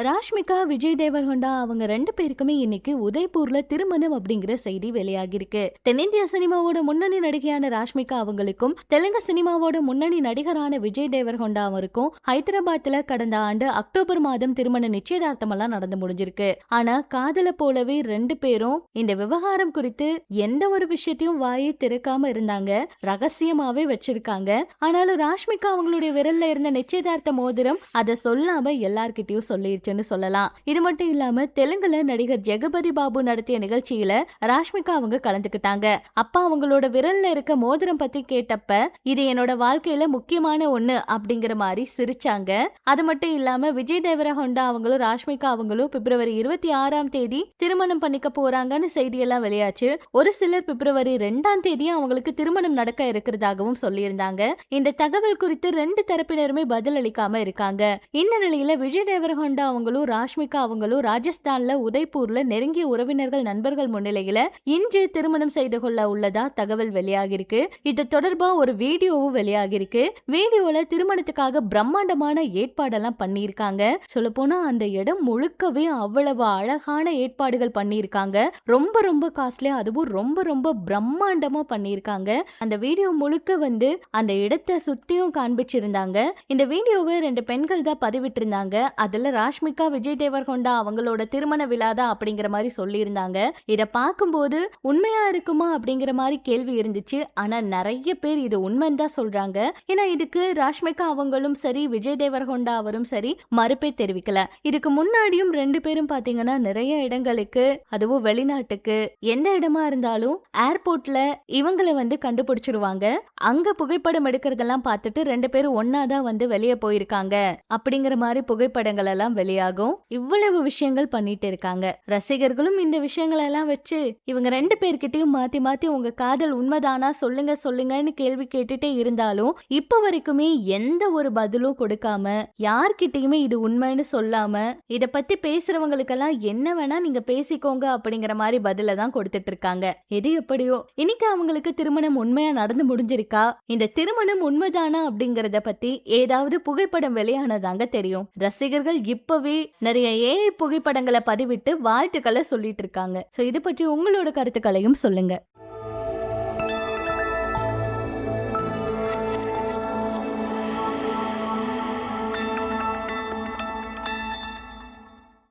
ராஷ்மிகா, விஜய் தேவர்கொண்டா அவங்க 2 பேருக்குமே இன்னைக்கு உதய்பூர்ல திருமணம் அப்படிங்கிற செய்தி வெளியாகிருக்கு. தென்னிந்திய சினிமாவோட முன்னணி நடிகையான ராஷ்மிகா அவங்களுக்கும் தெலுங்கு சினிமாவோட முன்னணி நடிகரான விஜய் தேவர்கொண்டா அவருக்கும் ஹைதராபாத்ல கடந்த ஆண்டு அக்டோபர் மாதம் திருமண நிச்சயதார்த்தம் எல்லாம் நடந்து முடிஞ்சிருக்கு. ஆனா காதல போலவே 2 பேரும் இந்த விவகாரம் குறித்து எந்த ஒரு விஷயத்தையும் வாயை திறக்காம இருந்தாங்க, ரகசியமாவே வச்சிருக்காங்க. ஆனாலும் ராஷ்மிகா அவங்களுடைய விரல்ல இருந்த நிச்சயதார்த்த மோதிரம் அதை சொல்லாம எல்லார்கிட்டயும் சொல்லிருச்சுன்னு சொல்லலாம். இது மட்டும் இல்லாம தெலுங்குல நடிகர் ஜெகபதி பாபு நடத்திய நிகழ்ச்சியில ராஷ்மிகா அவங்க கலந்துக்கிட்டாங்க. அப்பா அவங்களோட விரல்ல இருக்க மோதிரம் பத்தி கேட்டப்ப இது என்னோட வாழ்க்கையில முக்கியமான ஒண்ணு அப்படிங்கிற மாதிரி சிரிச்சாங்க. அது மட்டும் இல்லாம விஜய் தேவரகொண்டா அவங்களும் ராஷ்மிகா அவங்களும் பிப்ரவரி 26ஆம் தேதி திருமணம் பண்ணிக்க போறாங்கன்னு செய்தியெல்லாம் வெளியாச்சு. ஒரு சிலர் பிப்ரவரி 2ஆம் தேதியும் அவங்களுக்கு திருமணம் நடக்க இருக்கிறதாகவும் சொல்லியிருந்தாங்க. இந்த தகவல் குறித்து 2 தரப்பினருமே பதில் அளிக்காம இருக்காங்க. இந்த நிலையில விஜய் தேவரகொண்டா அவங்களும் ராஷ்மிகா அவங்களும் ராஜஸ்தான்ல உதய்பூர்ல நெருங்கிய உறவினர்கள் நண்பர்கள் முன்னிலையில இன்று திருமணம் செய்து கொள்ள உள்ளதா தகவல் வெளியாகிருக்கு. இது தொடர்பா ஒரு வீடியோவும் வெளியாகிருக்கு. வீடியோல திருமணத்துக்காக பிரம்மாண்டமான ஏற்பாடெல்லாம் பண்ணியிருக்காங்க. சொல்ல போனா அந்த இடம் முழுக்கவே அவ்வளவு அழகான ஏற்பாடுகள் பண்ணியிருக்காங்க. ரொம்ப ரொம்ப காஸ்ட்லியா, அதுவும் ரொம்ப ரொம்ப பிரம்மாண்டமா பண்ணியிருக்காங்க. அந்த வீடியோ முழுக்க அந்த இடத்தை சுத்தியும் காண்பிச்சிருந்தாங்க. இந்த வீடியோவை 2 பெண்கள் தான் பதிவிட்டிருந்தாங்க. அதுல ராஷ்மிகா, விஜய் தேவர்கொண்டா அவங்களோட திருமண விழாதா அப்படிங்கிற மாதிரி சொல்லியிருந்தாங்க. இத பார்க்கும்போது உண்மையா இருக்குமா அப்படிங்கிற மாதிரி கேள்வி இருந்துச்சு. ஆனா நிறைய பேர் இது உண்மைன்னு தான் சொல்றாங்க. ஏன்னா இதுக்கு ராஷ்மிகா அவங்களும் சரி, விஜய் தேவர்கொண்டா அவரும் சரி மறுப்பே தெரிவிக்கல. இதுக்கு முன்னாடியும் 2 பேரும் பாத்தீங்கன்னா நிறைய இடங்களுக்கு, அதுவும் வெளிநாட்டுக்கு எந்த இடமா இருந்தாலும் ஏர்போர்ட்ல இவங்களை கண்டுபிடிச்சிருவாங்க. அங்க புகைப்படம் எடுக்கிறதெல்லாம் பார்த்துட்டு 2 பேரும் ஒன்னாதான் வெளியே போயிருக்காங்க அப்படிங்கிற மாதிரி புகைப்படங்கள் எல்லாம் வெளியாகும். இவ்வளவு விஷயங்கள் பண்ணிட்டு இருக்காங்க. ரசிகர்களும் இந்த விஷயங்கள் எல்லாம் வச்சு இவங்க 2 பேர்கிட்டயும் மாத்தி மாத்தி உங்க காதல் உண்மைதானா சொல்லுங்க சொல்லுங்கன்னு கேள்வி கேட்டுட்டே இருந்தாலும் இப்ப வரைக்குமே எந்த ஒரு பதிலும் கொடுக்காம, யார்கிட்டயுமே இது உண்மைன்னு சொல்லாம, இத பத்தி பேசுறவங்களுக்கெல்லாம் என்ன வேணா நீங்க பேசிக்கோங்க அப்படிங்கிற மாதிரி பதில தான் கொடுத்துட்டு இருக்காங்க. எது எப்படியோ இன்னைக்கு அவங்களுக்கு திருமணம் உண்மையா நடந்து முடிஞ்சிருக்கா, இந்த திருமணம் உண்மைதானா அப்படிங்கறத பத்தி ஏதாவது புகைப்படம் வெளியானதாங்க தெரியும். ரசிகர்கள் இப்பவே நிறைய ஏஐ புகைப்படங்களை பதிவிட்டு வாழ்த்துக்களை சொல்லிட்டு இருக்காங்க. சோ இது பற்றி உங்களோட கருத்துக்களையும் சொல்லுங்க.